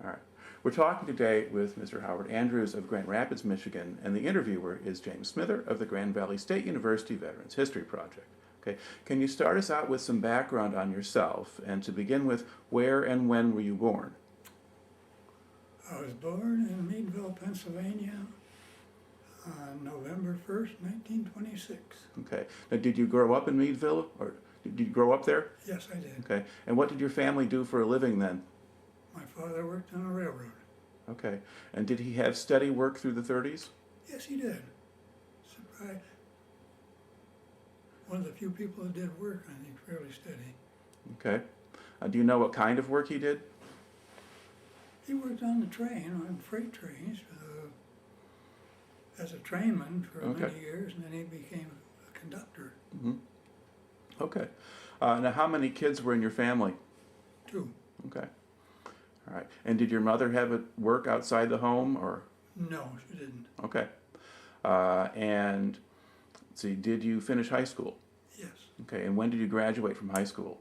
All right. We're talking today with Mr. Howard Andrews of Grand Rapids, Michigan, and the interviewer is James Smither of the Grand Valley State University Veterans History Project. Okay. Can you start us out with some background on yourself, and to begin with, where and when were you born? I was born in Meadville, Pennsylvania on November 1st, 1926. Okay. Now, did you grow up in Meadville, or did you grow up there? Yes, I did. Okay. And what did your family do for a living then? My father worked on a railroad. Okay. And did he have steady work through the 30s? Yes, he did. Surprise. One of the few people that did work, I think, fairly steady. Okay. Do you know what kind of work he did? He worked on the train, on freight trains, as a trainman for many years, and then he became a conductor. Mm-hmm. Okay. Now, how many kids were in your family? 2. Okay. All right. And did your mother have it work outside the home, or? No, she didn't. Okay. And let's see, did you finish high school? Yes. Okay. And when did you graduate from high school?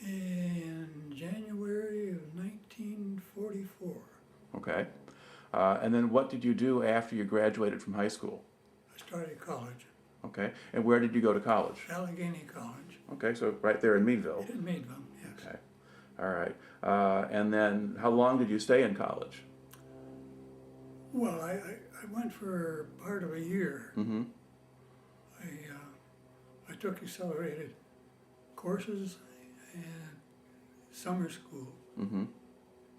In January of 1944. Okay. And then what did you do after you graduated from high school? I started college. Okay. And where did you go to college? Allegheny College. Okay, so right there in Meadville. In Meadville, yes. Okay. All right. And then how long did you stay in college? Well, I went for part of a year. Mm-hmm. I took accelerated courses and summer school. Mm-hmm.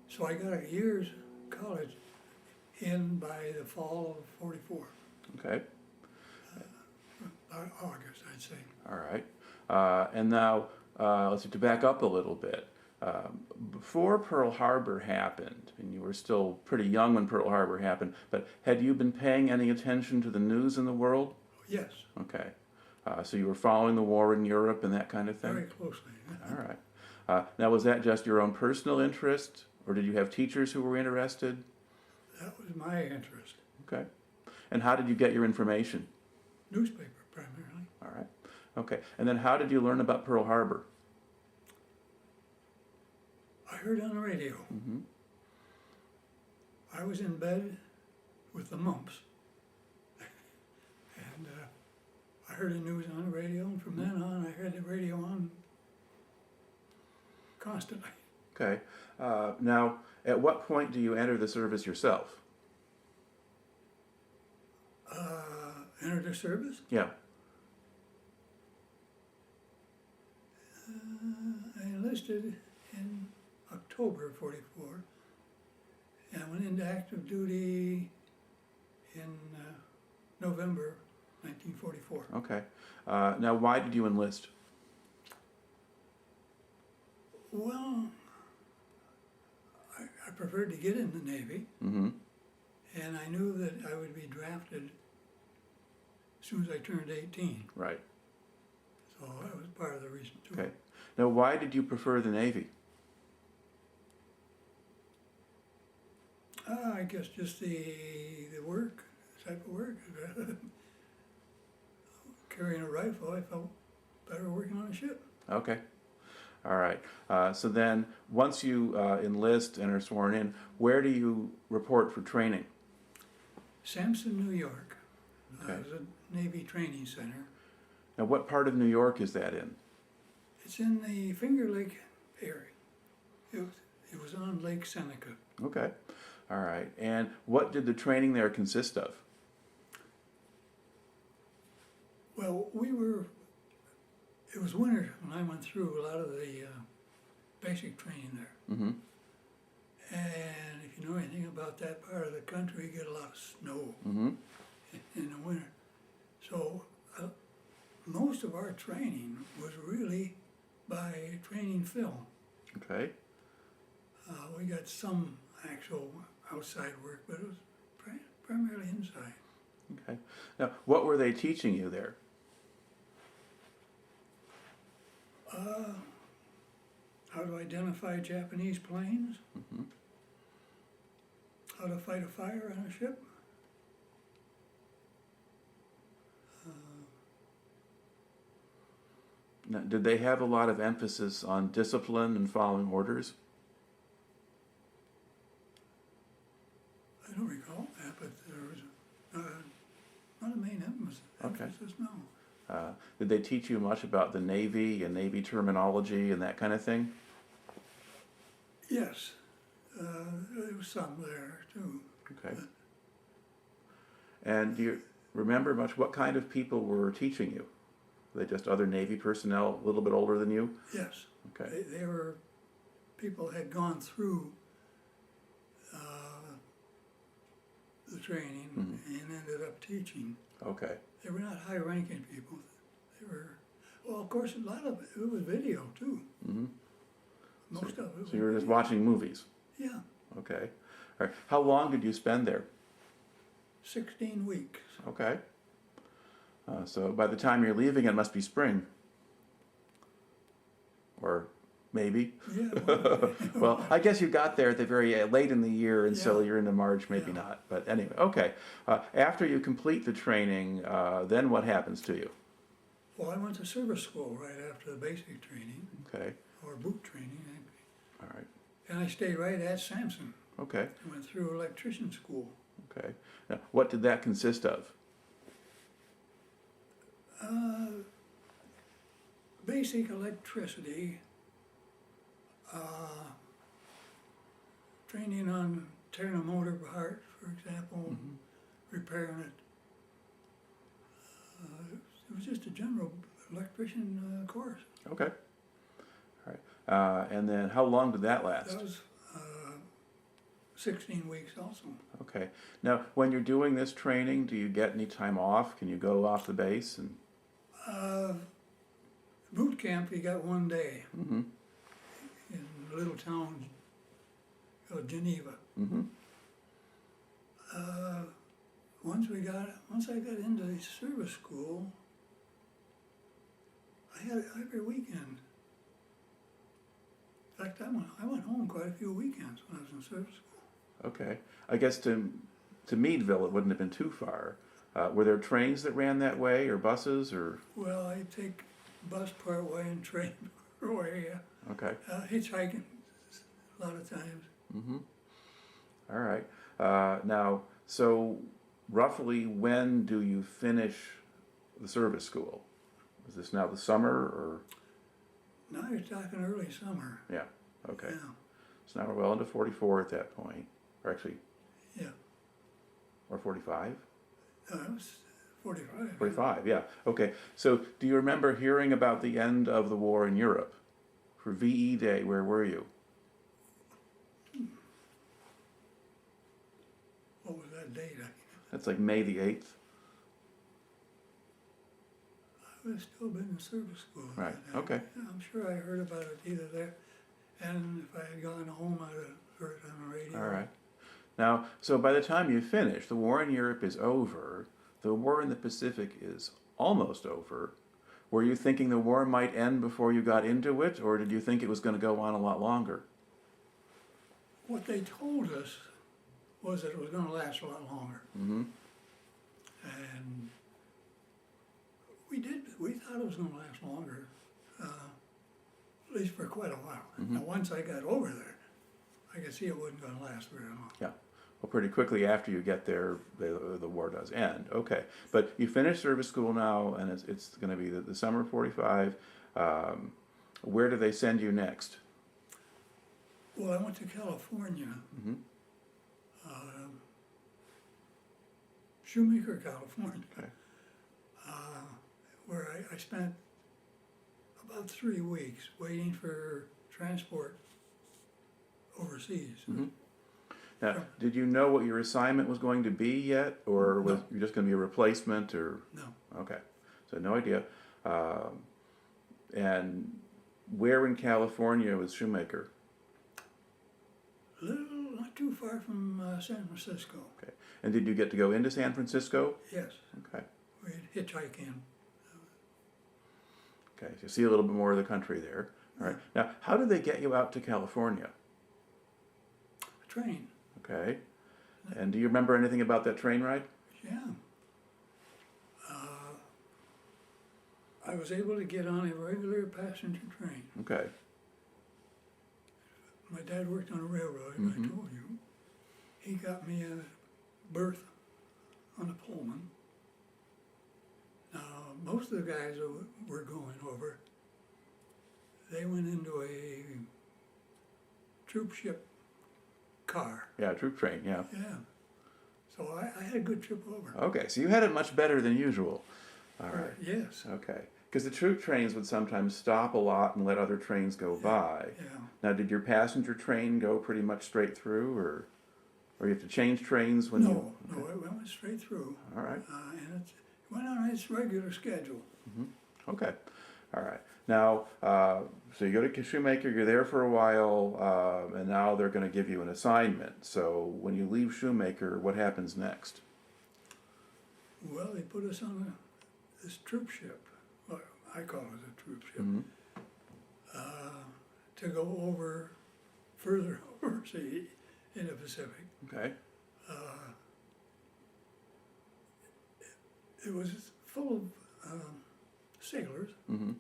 So I got a year's college in by the fall of 44. Okay. August, I'd say. All right. And now, let's see, to back up a little bit. Before Pearl Harbor happened, and you were still pretty young when Pearl Harbor happened, but had you been paying any attention to the news in the world? Yes. Okay. So you were following the war in Europe and that kind of thing? Very closely. All right. Now, was that just your own personal interest, or did you have teachers who were interested? That was my interest. Okay. And how did you get your information? Newspaper, primarily. All right. Okay. And then how did you learn about Pearl Harbor? I heard on the radio. Mm-hmm. I was in bed with the mumps. And I heard the news on the radio, and from then on I heard the radio on constantly. Okay. Now, at what point do you enter the service yourself? Enter the service? Yeah. I enlisted in October of 44 and went into active duty in November 1944. Okay. Now, why did you enlist? Well, I preferred to get in the Navy, Mm-hmm. and I knew that I would be drafted as soon as I turned 18. Right. So that was part of the reason, too. Okay. Now, why did you prefer the Navy? I guess just the work, the type of work. Carrying a rifle, I felt better working on a ship. Okay. All right. So then, once you enlist and are sworn in, where do you report for training? Sampson, New York. Okay. It was a Navy training center. Now, what part of New York is that in? It's in the Finger Lake area. It was on Lake Seneca. Okay. All right. And what did the training there consist of? Well, it was winter when I went through a lot of the basic training there. Mm-hmm. And if you know anything about that part of the country, you get a lot of snow Mm-hmm. in the winter. So most of our training was really by training film. Okay. We got some actual outside work, but it was primarily inside. Okay. Now, what were they teaching you there? How to identify Japanese planes, Mm-hmm. how to fight a fire on a ship. Now, did they have a lot of emphasis on discipline and following orders? Okay. emphasis, no. Did they teach you much about the Navy and Navy terminology and that kind of thing? Yes, there was some there too. Okay. And do you remember much what kind of people were teaching you? Were they just other Navy personnel a little bit older than you? Yes. Okay. They were, people had gone through the training and ended up teaching. Okay. They were not high-ranking people. They were, well, of course, a lot of it was video too. Mm-hmm. Most of it. So you were just watching movies? Yeah, Okay. All right. How long did you spend there? 16 weeks. Okay. So by the time you're leaving, it must be spring. Or maybe. Yeah. Well, I guess you got there at the very late in the year, and so Yeah. you're into March, maybe Yeah. not. But anyway, okay. After you complete the training, then what happens to you? Well, I went to service school right after the basic training, Okay. or boot training, All right. and I stayed right at Sampson. Okay. I went through electrician school. Okay. Now, what did that consist of? Basic electricity, training on tearing a motor apart, for example, repairing it. It was just a general electrician course. Okay. All right. And then how long did that last? That was 16 weeks also. Okay. Now, when you're doing this training, do you get any time off? Can you go off the base? And Boot camp, you got 1 day mm-hmm. in a little town called Geneva. Mm-hmm. Once I got into the service school, I had it every weekend. In fact, I went home quite a few weekends when I was in service school. Okay. I guess to Meadville, it wouldn't have been too far. Were there trains that ran that way, or buses, or? Well, I take bus part way and train part way. Okay. Hitchhiking a lot of times. Mm-hmm. All right. Now, so roughly when do you finish the service school? Is this now the summer, or? Now you're talking early summer. Yeah. Okay. Yeah. So now we're well into 44 at that point, or actually, Yeah. or 45? No, it was 45. 45, yeah. Okay. So do you remember hearing about the end of the war in Europe? For VE Day, where were you? What was that date? That's like May the 8th. I would have still been in service school. at Right, that time. okay. Yeah, I'm sure I heard about it either there, and if I had gone home, I'd have heard it on the radio. All right. Now, so by the time you finish, the war in Europe is over. The war in the Pacific is almost over. Were you thinking the war might end before you got into it, or did you think it was going to go on a lot longer? What they told us was that it was going to last a lot longer. Mm-hmm. And we thought it was going to last longer, at least for quite a while. Mm-hmm. Now, once I got over there, I could see it wasn't going to last very long. Yeah. Well, pretty quickly after you get there, the war does end. Okay. But you finish service school now, and it's going to be the summer of 45. Where do they send you next? Well, I went to California, Mm-hmm. Shoemaker, California, Okay. where I spent about 3 weeks waiting for transport overseas. Mm-hmm. Now, did you know what your assignment was going to be yet, or was No. you just going to be a replacement, or? No, Okay, so no idea. And where in California was Shoemaker? not too far from San Francisco. Okay, and did you get to go into San Francisco? Yes, Okay, we'd hitchhike in. okay, so you see a little bit more of the country there. All right, now how did they get you out to California? A train, Okay, and do you remember anything about that train ride? yeah. I was able to get on a regular passenger train. Okay, My dad worked on a railroad, Mhm. I told you. He got me a berth on a Pullman. most of the guys that were going over, they went into a troop ship car. Yeah, troop train, yeah. Yeah. So I had a good trip over. Okay, so you had it much better than usual. All right. Yes. Okay. Because the troop trains would sometimes stop a lot and let other trains go by. Yeah. Now, did your passenger train go pretty much straight through, or you have to change trains when No, you? no, it went straight through. All right. And it went on its regular schedule. Okay. All right. Now, so you go to Shoemaker, you're there for a while, and now they're going to give you an assignment. So when you leave Shoemaker, what happens next? Well, they put us on this troop ship. Well, I call it a troop ship. Mm-hmm. To go over further overseas in the Pacific. Okay. It was full of sailors, Mm-hmm.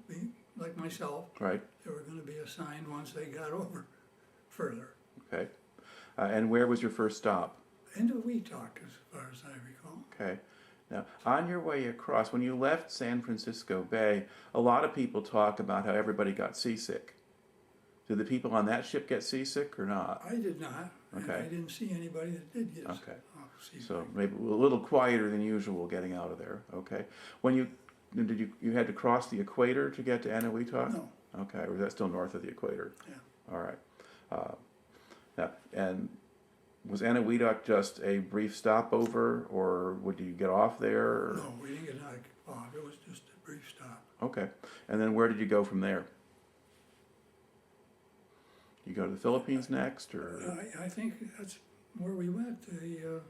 like myself. Right. They were going to be assigned once they got over further. Okay. And where was your first stop? Into Eniwetok, as far as I recall. Okay. Now, on your way across, when you left San Francisco Bay, a lot of people talk about how everybody got seasick. Did the people on that ship get seasick or not? I did not. And Okay. I didn't see anybody that did get Okay. seasick. So maybe a little quieter than usual getting out of there. Okay. When you had to cross the equator to get to Eniwetok? No. Okay. Or was that still north of the equator? Yeah. All right. Now, and was Eniwetok just a brief stopover, or would you get off there? Or? No, we didn't get off. It was just a brief stop. Okay. And then where did you go from there? You go to the Philippines next, or? I think that's where we went, to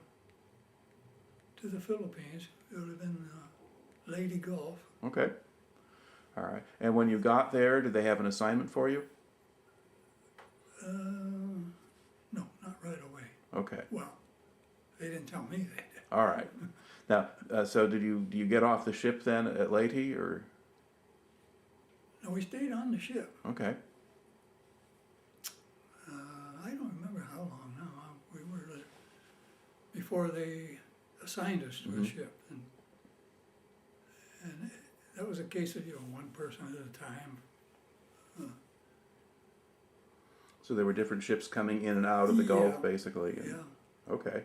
the Philippines. It would have been Leyte Gulf. Okay. All right. And when you got there, did they have an assignment for you? No, not right away. Okay. Well, they didn't tell me they did. All right. Now, so do you get off the ship then at Leyte, or? No, we stayed on the ship. Okay. I don't remember how long now. We were there before they assigned us to a ship, and that was a case of one person at a time. So there were different ships coming in and out of the Gulf, Yeah. basically. And, Yeah, Okay.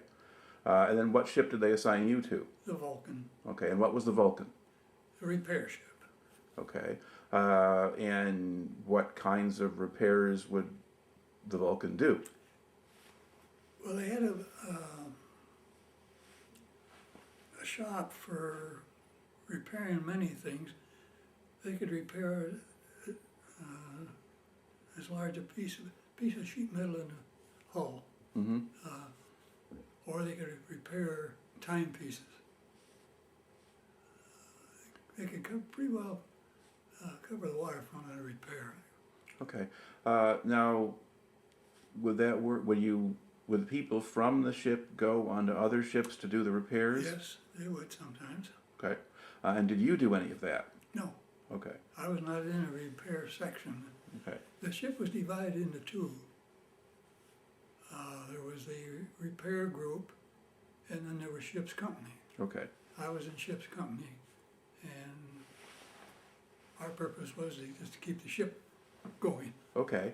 And then what ship did they assign you to? the Vulcan, Okay. And what was the Vulcan? the repair ship. Okay. And what kinds of repairs would the Vulcan do? Well, they had a shop for repairing many things. They could repair as large a piece of sheet metal in the hull, Mm-hmm. or they could repair timepieces. They could pretty well cover the waterfront on a repair. Okay. Now, would that work? Would people from the ship go onto other ships to do the repairs? Yes, they would sometimes. Okay. And did you do any of that? No, Okay. I was not in a repair section. Okay. The ship was divided into two. There was the repair group, and then there was ship's company. Okay. I was in ship's company, and our purpose was just to keep the ship going. Okay.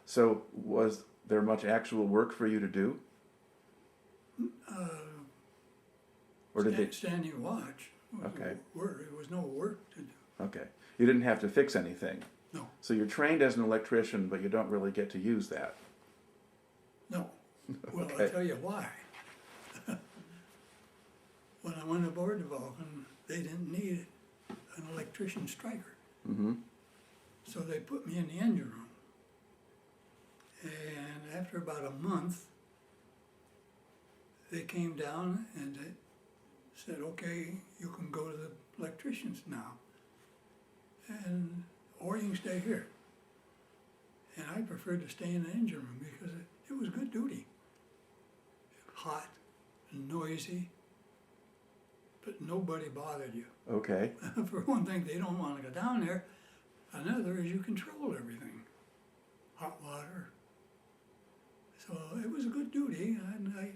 So was there much actual work for you to do? Or did they? Standing watch. Okay. It was no work to do. Okay. You didn't have to fix anything. No, So you're trained as an electrician, but you don't really get to use that. no. Well, Okay. I'll tell you why. When I went aboard the Vulcan, they didn't need an electrician striker. Mm-hmm. So they put me in the engine room. And after about a month, they came down and they said, okay, you can go to the electricians now. Or you can stay here. And I preferred to stay in the engine room because it was good duty. Hot and noisy, but nobody bothered you. Okay. For one thing, they don't want to go down there. Another is you control everything. Hot water. So it was a good duty, and I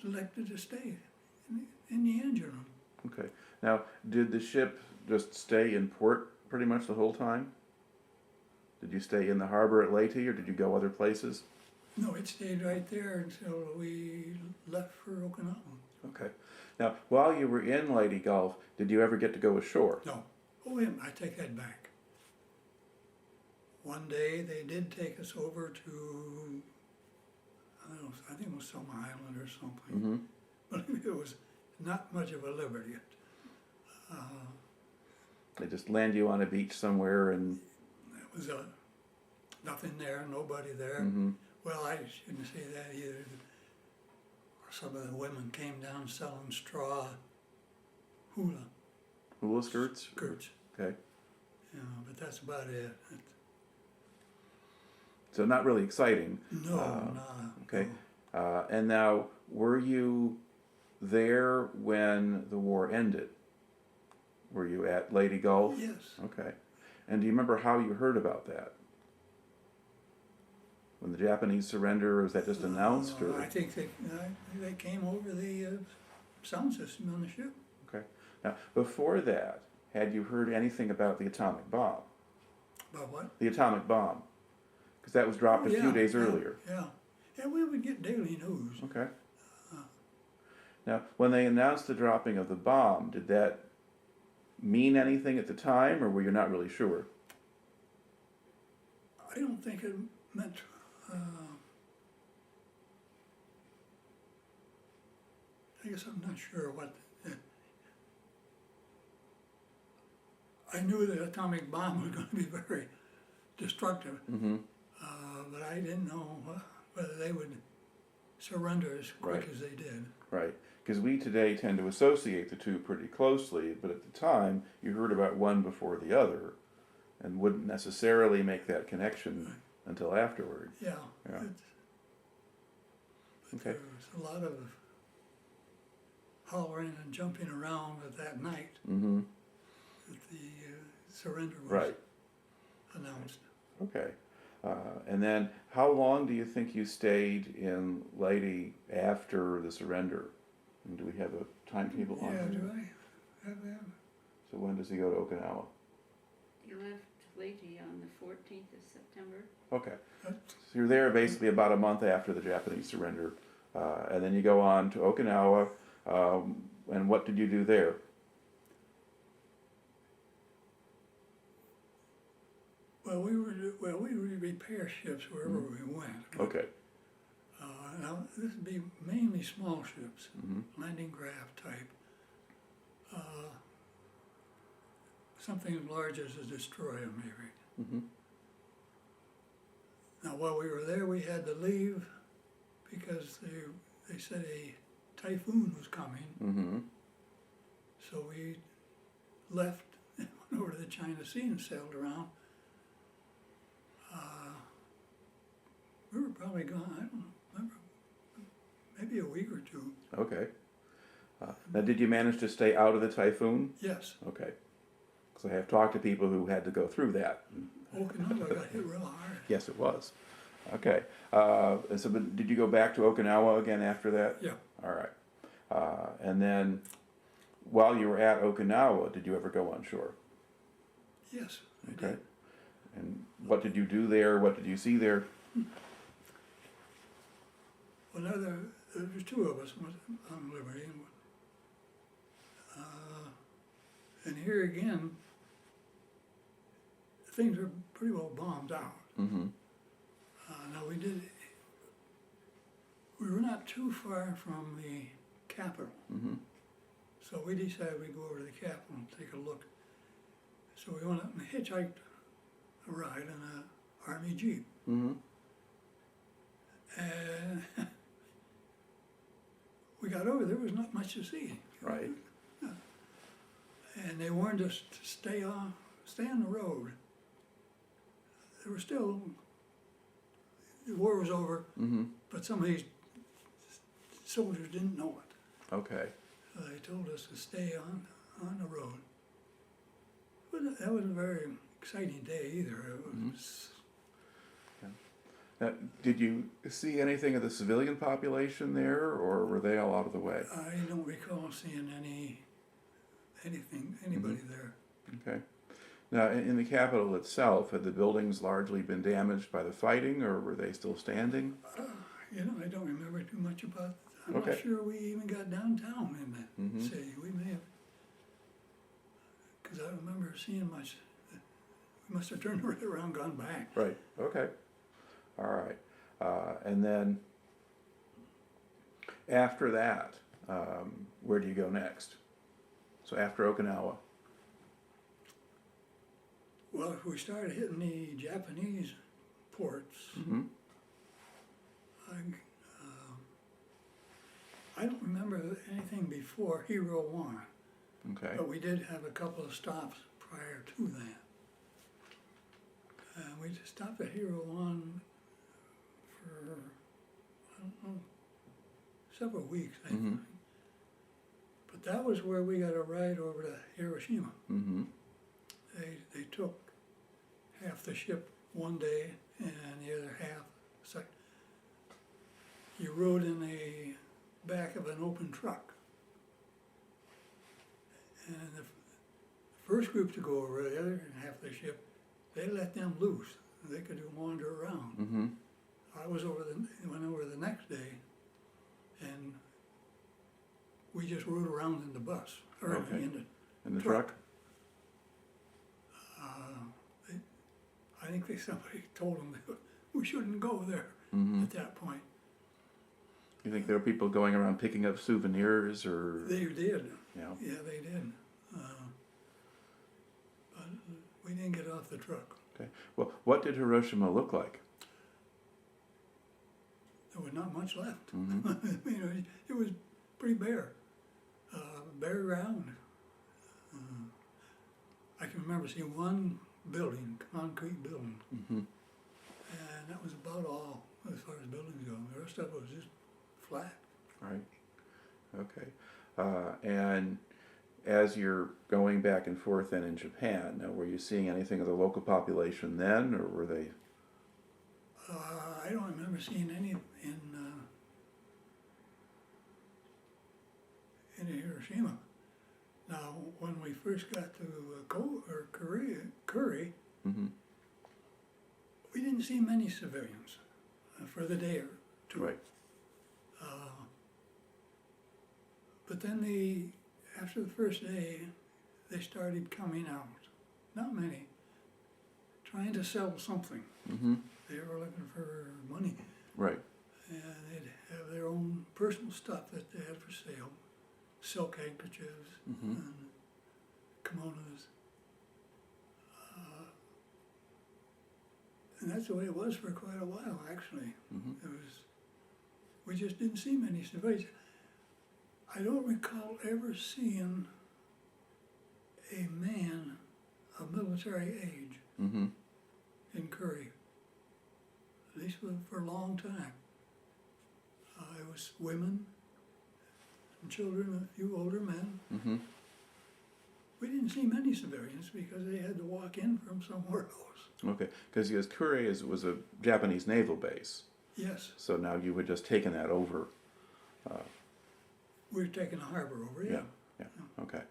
selected to stay in the engine room. Okay. Now, did the ship just stay in port pretty much the whole time? Did you stay in the harbor at Leyte, or did you go other places? No, it stayed right there until we left for Okinawa. Okay. Now, while you were in Leyte Gulf, did you ever get to go ashore? No. Oh, wait, I take that back. One day they did take us over to, I don't know, I think it was some island or something. Mm-hmm. But it was not much of a liberty. They just land you on a beach somewhere and... It was nothing there, nobody there. Mm-hmm. Well, I shouldn't say that either. Some of the women came down selling straw Hula skirts? skirts. Okay. You know, but that's about it. So not really exciting. No, nah. Okay. No. And now, were you there when the war ended? Were you at Leyte Gulf? Yes. Okay. And do you remember how you heard about that? When the Japanese surrender, was that just announced? Or? I think they came over the sound system on the ship. Okay. Now, before that, had you heard anything about the atomic bomb? About what? The atomic bomb. Because that was dropped a few days earlier. Yeah. Yeah, we would get daily news. Okay. Now, when they announced the dropping of the bomb, did that mean anything at the time, or were you not really sure? I don't think it meant. I guess I'm not sure what. I knew the atomic bomb was going to be very destructive, Mm-hmm. but I didn't know whether they would surrender as quick Right. as they did. Right. Because we today tend to associate the two pretty closely, but at the time, you heard about one before the other and wouldn't necessarily make that connection until afterward. Yeah. Yeah. But Okay. there was a lot of hollering and jumping around at that night Mm-hmm. that the surrender was Right. announced. Okay. And then, how long do you think you stayed in Leyte after the surrender? And do we have a timetable on Yeah, that? do I have that? So when does he go to Okinawa? He left Leyte on the 14th of September. Okay. That's- So you're there basically about a month after the Japanese surrender, and then you go on to Okinawa. And what did you do there? Well, we would repair ships wherever we went. Okay. Now this would be mainly small ships, Mm-hmm. landing craft type. Something as large as a destroyer, maybe. Mm-hmm. Now, while we were there, we had to leave because they said a typhoon was coming. Mm-hmm. So we left and went over to the China Sea and sailed around. We were probably gone, I don't remember, maybe a week or two. Okay. Now, did you manage to stay out of the typhoon? Yes, Okay. Because I have talked to people who had to go through that. Okinawa got hit real hard. Yes, it was. Okay. And so, but did you go back to Okinawa again after that? Yeah. All right. And then, while you were at Okinawa, did you ever go on shore? Yes, I Okay. did. And what did you do there? What did you see there? Well, there was two of us on Liberty. And here again, things were pretty well bombed out. Mm-hmm. Now we were not too far from the capital. Mm-hmm. So we decided we'd go over to the capital and take a look. So we went up and hitchhiked a ride in an Army Jeep. Mm-hmm. And we got over there was not much to see. Right. And they warned us to stay on the road. There were still, the war was over, Mm-hmm. but some of these soldiers didn't know it. Okay. So they told us to stay on the road. But that wasn't a very exciting day either. It was, Now, did you see anything of the civilian population there, or were they all out of the way? I don't recall seeing anybody there. Okay. Now, in the capital itself, had the buildings largely been damaged by the fighting, or were they still standing? You know, I don't remember too much about, I'm Okay. not sure we even got downtown in that Mhm. city. We may have, because I don't remember seeing much. We must have turned right around, gone back. Right. Okay. All right. And then after that, where do you go next? So after Okinawa. Well, if we started hitting the Japanese ports, Mm-hmm. I don't remember anything before Hiro Wan, Okay. but we did have a couple of stops prior to that. We just stopped at Hiro Wan for, I don't know, several weeks, I Mhm. think. But that was where we got a ride over to Hiroshima. Mm-hmm. They took half the ship one day and the other half, so you rode in the back of an open truck. And the first group to go over, the other half of the ship, they let them loose. They could wander around. Mm-hmm. I went over the next day, and we just rode around in the bus, or Okay. in the In the Truck. truck? I think somebody told them that we shouldn't go there Mm-hmm. at that point. You think there were people going around picking up souvenirs, or They did, you know? yeah, they did. But we didn't get off the truck. Okay. Well, what did Hiroshima look like? There was not much left. Mm-hmm. You know, it was pretty bare, bare ground. I can remember seeing one building, concrete building, Mm-hmm. and that was about all as far as buildings go. The rest of it was just flat. Right. Okay. And as you're going back and forth then in Japan, now were you seeing anything of the local population then, or were they? I don't remember seeing any in Hiroshima. Now, when we first got to Kure, Mm-hmm. we didn't see many civilians for the day or two. Right. But then after the first day, they started coming out. Not many. Trying to sell something. Mm-hmm. They were looking for money. Right. And they'd have their own personal stuff that they had for sale. Silk handkerchiefs Mm-hmm. and kimonos. And that's the way it was for quite a while, actually. Mm-hmm. We just didn't see many civilians. I don't recall ever seeing a man of military age Mm-hmm. in Kure, at least for a long time. It was women, and children, a few older men. Mm-hmm. We didn't see many civilians because they had to walk in from somewhere else. Okay. Because Kure was a Japanese naval base, Yes, so now you had just taken that over. we were taking the harbor over, yeah. Yeah. Okay.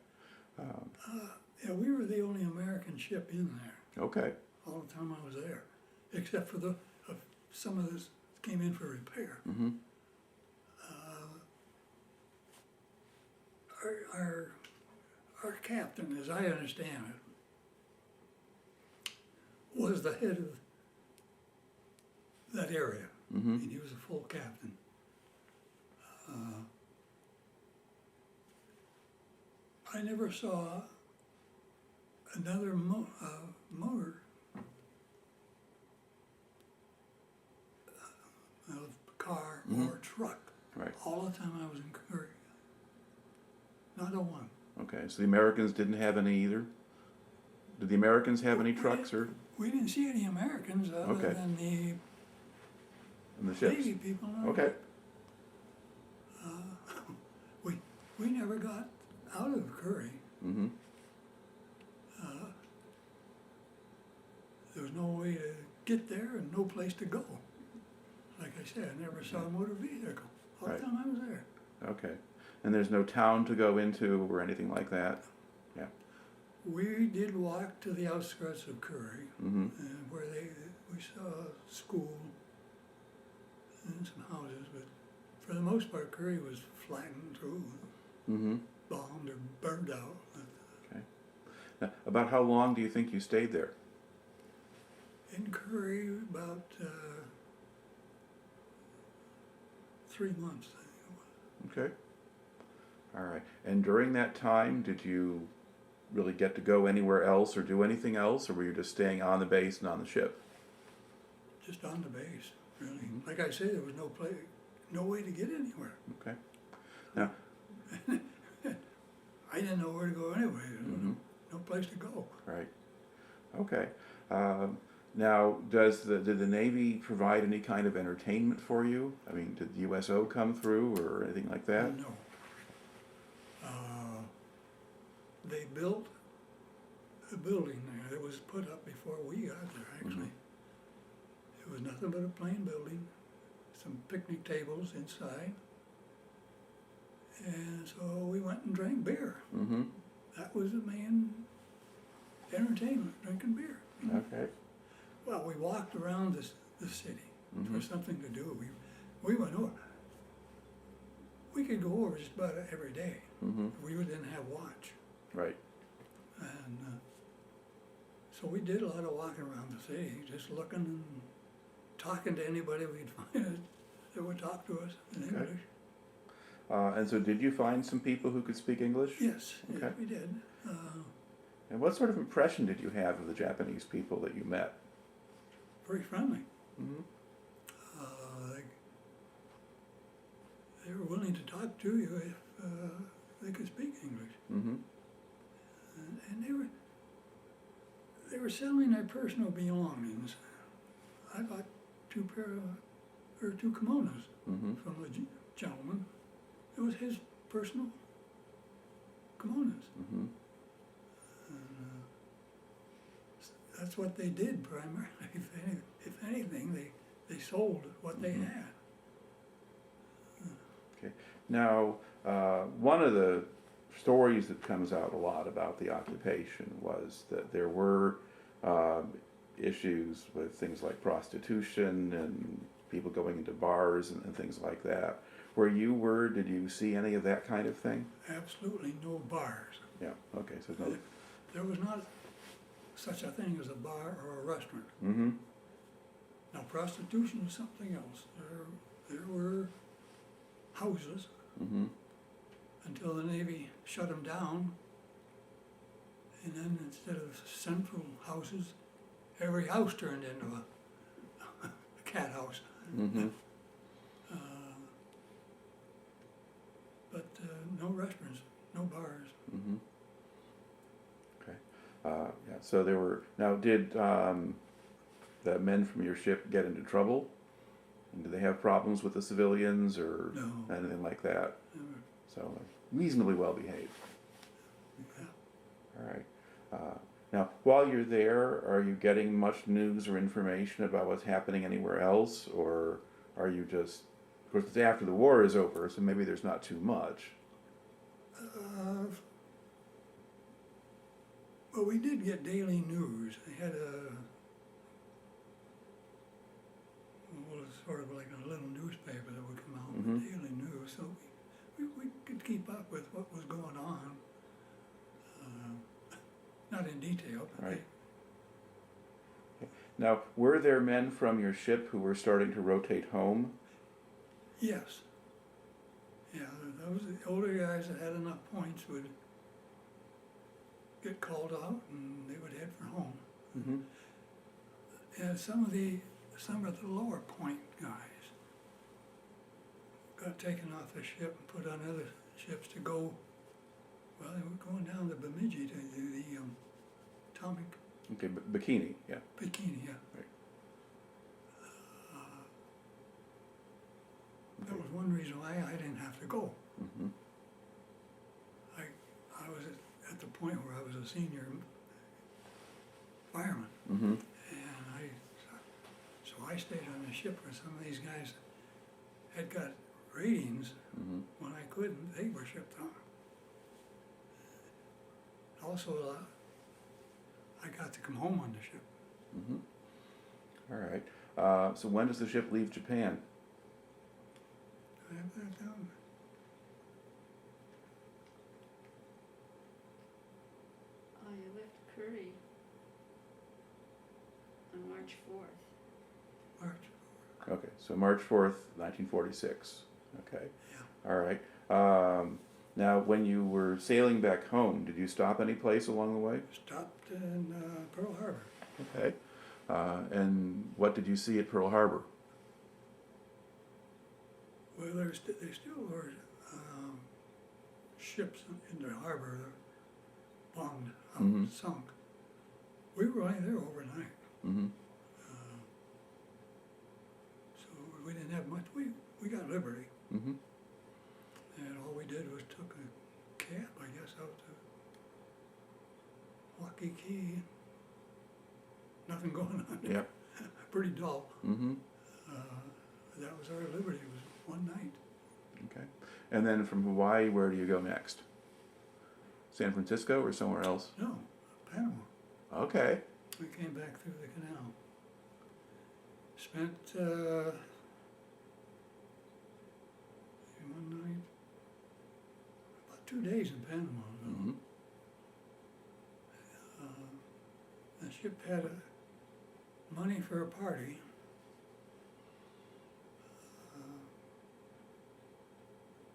Yeah, we were the only American ship in there Okay. all the time I was there, except for some of this came in for repair. Mm-hmm. Our captain, as I understand it, was the head of that area. Mm-hmm. And he was a full captain. I never saw another motor car or truck Right. all the time I was in Kure. Not a one. Okay. So the Americans didn't have any either. Did the Americans have any We trucks or We didn't see any Americans other Okay. than the in the ships? Navy people. Okay. We never got out of Kure. Mm-hmm. There was no way to get there and no place to go. Like I said, I never saw a motor vehicle all Right. the time I was there. Okay. And there's no town to go into or anything like that? Yeah. We did walk to the outskirts of Kure, Mm-hmm. where we saw a school and some houses, but for the most part, Kure was flattened through, Mm-hmm. bombed or burned out. Okay. Now, about how long do you think you stayed there? In Kure, about 3 months, I think it was. Okay. All right. And during that time, did you really get to go anywhere else or do anything else, or were you just staying on the base and on the ship? Just on the base, really. Mhm. Like I said, there was no way to get anywhere. Okay. Now, I didn't know where to go anyway. There was Mhm. no place to go. right. Okay. Now, did the Navy provide any kind of entertainment for you? I mean, did the USO come through or anything like that? No. They built a building there that was put up before we got there, actually. It was nothing but a plain building, some picnic tables inside. And so we went and drank beer. Mm-hmm. That was the main entertainment, drinking beer. Okay. Well, we walked around the city Mhm. for something to do. We went over. We could go over just about every day. Mm-hmm. We didn't have watch. Right. And so we did a lot of walking around the city, just looking and talking to anybody we'd find that would talk to us in Okay. English. And so did you find some people who could speak English? Yes, Okay. yes, we did. And what sort of impression did you have of the Japanese people that you met? Very friendly. Mm-hmm. They were willing to talk to you if they could speak English. Mm-hmm. And they were selling their personal belongings. I bought two kimonos Mm-hmm. from a gentleman. It was his personal kimonos. Mm-hmm. And, that's what they did primarily. If anything, they sold what they Mhm. had. Now, one of the stories that comes out a lot about the occupation was that there were issues with things like prostitution and people going into bars and things like that. Where you were, did you see any of that kind of thing? Absolutely no bars. Yeah, okay, so no. There was not such a thing as a bar or a restaurant. Mm-hmm. Now prostitution is something else. There were houses Mm-hmm. until the Navy shut them down. And then instead of central houses, every house turned into a cat house. Mm-hmm. But no restaurants, no bars. Mm-hmm. Okay. Yeah, so there were, now did the men from your ship get into trouble? And do they have problems with the civilians or No. anything like that? Never. So reasonably well behaved. Yeah. All right. Now, while you're there, are you getting much news or information about what's happening anywhere else, or are you just, of course, it's after the war is over, so maybe there's not too much. Well, we did get daily news. They had sort of like a little newspaper that would come out with Mhm. daily news, so we could keep up with what was going on. Not in detail, but Right. Now, were there men from your ship who were starting to rotate home? yes. Yeah, those the older guys that had enough points would get called out and they would head for home. Mm-hmm. And some of the lower point guys got taken off the ship and put on other ships to go. Well, they were going down to Bemidji to do the atomic Okay, bikini, yeah. bikini. Yeah. Right. That was one reason why I didn't have to go. Mm-hmm. I was at the point where I was a senior fireman, Mm-hmm. and so I stayed on the ship where some of these guys had got ratings. Mm-hmm. When I couldn't, they were shipped on. Also, I got to come home on the ship. Mm-hmm. All right. So when does the ship leave Japan? I have that down. I left Kure on March 4th. March. Okay, so March 4th, 1946. Okay. Yeah. All right. Now, when you were sailing back home, did you stop any place along the way? Stopped in Pearl Harbor. Okay. And what did you see at Pearl Harbor? Well, they still were ships in the harbor that bombed out, Mhm. sunk. We were only there overnight, Mm-hmm. so we didn't have much. We got liberty, Mm-hmm. and all we did was took a cab, I guess, out to Waikiki. Nothing going on there. Yep. Pretty dull. Mm-hmm. That was our liberty. It was one night. Okay. And then from Hawaii, where do you go next? San Francisco or somewhere else? No, Panama. Okay. We came back through the canal. Spent one night, about 2 days in Panama. Though. Mm-hmm. The ship had money for a party.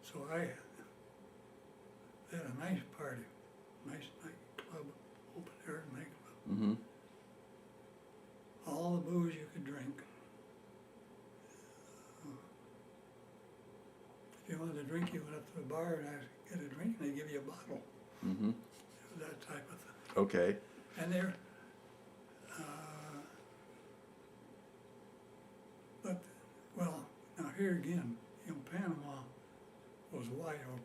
So I had a nice party, nice nightclub, open air nightclub. Mm-hmm. All the booze you could drink. If you wanted a drink, you went up to the bar and asked to get a drink, and they give you a bottle. Mm-hmm. That type of thing. Okay. And they're, but, well, now here again, Panama was wide open.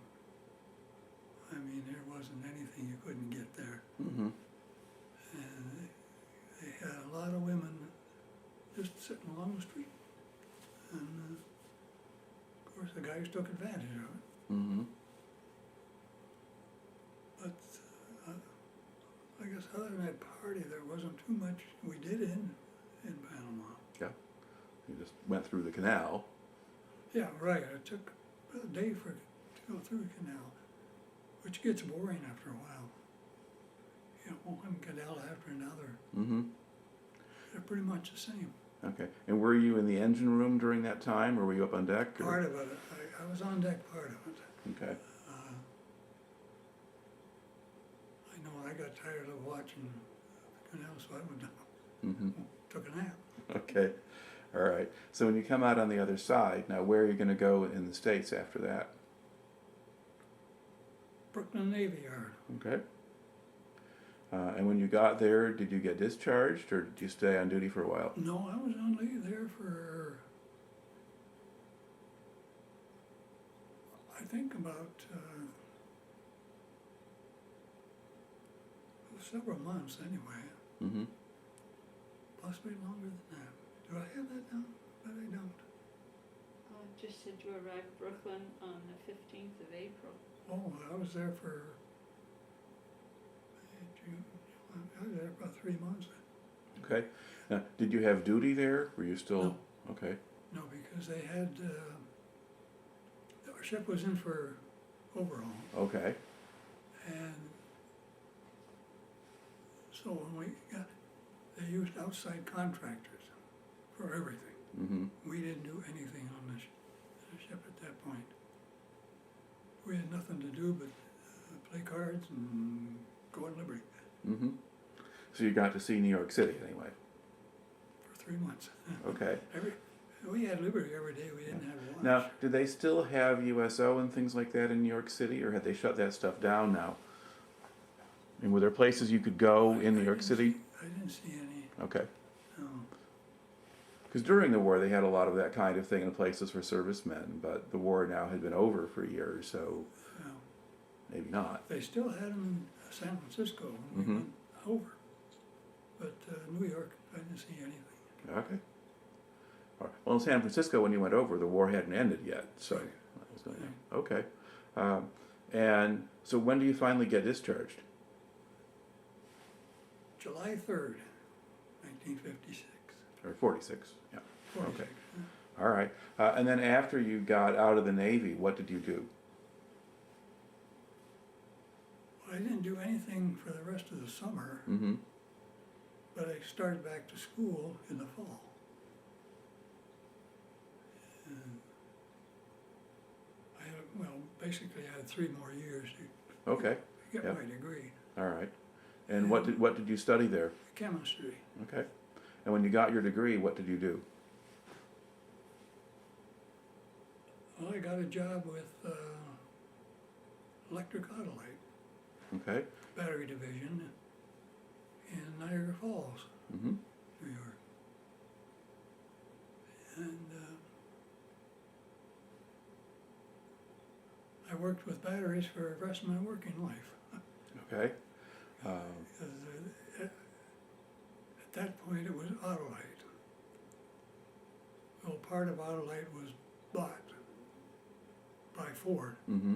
I mean, there wasn't anything you couldn't get there. Mm-hmm. And they had a lot of women just sitting along the street. And of course, the guys took advantage of it. Mm-hmm. But I guess other than that party, there wasn't too much we did in Panama. Yeah. You just went through the canal. Yeah, right. It took a day to go through the canal, which gets boring after a while. You know, one canal after another. Mm-hmm. They're pretty much the same. Okay. And were you in the engine room during that time, or were you up on deck? Or? Part of it, I was on deck part of it. Okay. I know I got tired of watching the canal, so I went down, Mm-hmm. took a nap. Okay. All right. So when you come out on the other side, now where are you going to go in the States after that? Brooklyn Navy Yard. Okay. And when you got there, did you get discharged, or did you stay on duty for a while? No, I was on leave there for, I think about several months anyway, Mm-hmm. possibly longer than that. Do I have that down? But I don't. Just said you arrived Brooklyn on the 15th of April. Oh, I was there for June. I was there about 3 months. Okay. Now, did you have duty there? Were you still? No. Okay. No, because they had, our ship was in for overhaul. Okay. And so when we got, they used outside contractors for everything. Mm-hmm. We didn't do anything on the ship at that point. We had nothing to do but play cards and go on liberty Mm-hmm. So you got to see New York City anyway. for 3 months. Okay. We had liberty every day. We didn't have lunch. Now, do they still have USO and things like that in New York City, or had they shut that stuff down now? And were there places you could go in New York City? I didn't see any. Okay. No. Because during the war, they had a lot of that kind of thing in places for servicemen, but the war now had been over for years, so No. maybe not. They still had them in San Francisco when we Mhm. went over. But New York, I didn't see anything. Okay. All right. Well, in San Francisco, when you went over, the war hadn't ended yet, so Right. that was going okay. And so when do you finally get discharged? July 3rd, 1956. Or 46, yeah. 46. Okay. All right. And then after you got out of the Navy, what did you do? Well, I didn't do anything for the rest of the summer, Mm-hmm. but I started back to school in the fall. And basically I had 3 more years to Okay. get Yeah. my degree. All right. And what did you study there? Chemistry. Okay. And when you got your degree, what did you do? Well, I got a job with Electric Autolite Okay. Battery Division in Niagara Falls, Mm-hmm. New York. And I worked with batteries for the rest of my working life. Okay. Because at that point it was Autolite. Well, part of Autolite was bought by Ford. Mm-hmm.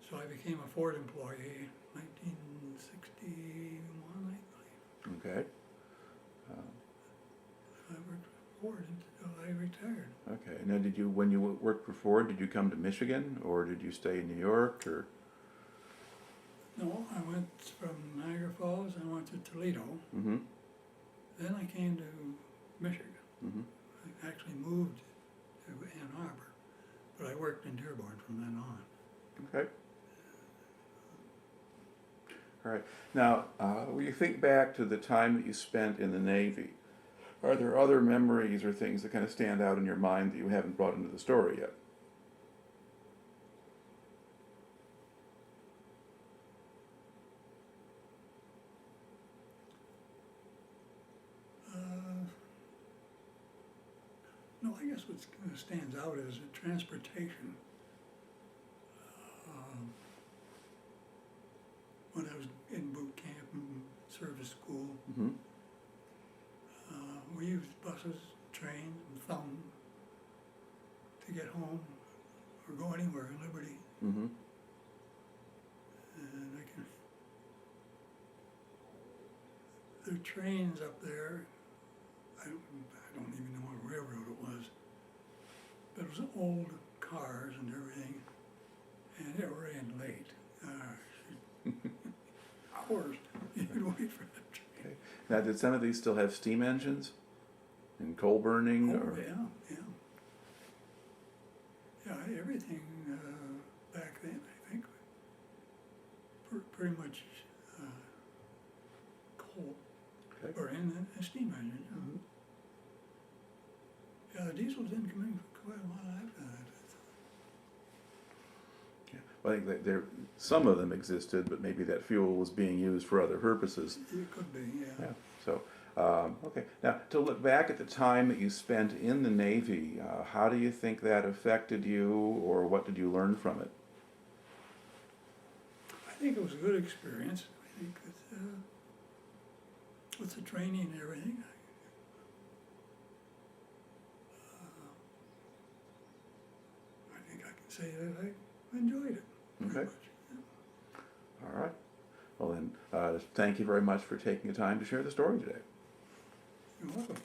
So I became a Ford employee in 1961, I believe. Okay. I worked for Ford until I retired. Okay. Now, when you worked for Ford, did you come to Michigan, or did you stay in New York, or? No, I went from Niagara Falls, I went to Toledo, Mm-hmm. then I came to Michigan. Mm-hmm. I actually moved to Ann Arbor, but I worked in Dearborn from then on. Okay. All right. Now, when you think back to the time that you spent in the Navy, are there other memories or things that kind of stand out in your mind that you haven't brought into the story yet? No, I guess what kind of stands out is the transportation. When I was in boot camp and service school, Mm-hmm. we used buses, trains, and thumb to get home or go anywhere in Liberty. Mm-hmm. And the trains up there, I don't even know what railroad it was, but it was old cars and everything, and it ran late. Hours you'd wait for that train. Okay. Now, did some of these still have steam engines and coal burning? Oh, or? yeah. Yeah, everything back then, I think, pretty much coal, Okay. or in a steam engine. Mm-hmm. Yeah, the diesels didn't come in for quite a while after that. Yeah. Well, I think that some of them existed, but maybe that fuel was being used for other purposes. It could be, yeah. Yeah. So, okay. Now, to look back at the time that you spent in the Navy, how do you think that affected you, or what did you learn from it? I think it was a good experience. I think that with the training and everything, I think I can say that I enjoyed it. Pretty Okay. much, yeah. All right. Well then, thank you very much for taking the time to share the story today. You're welcome.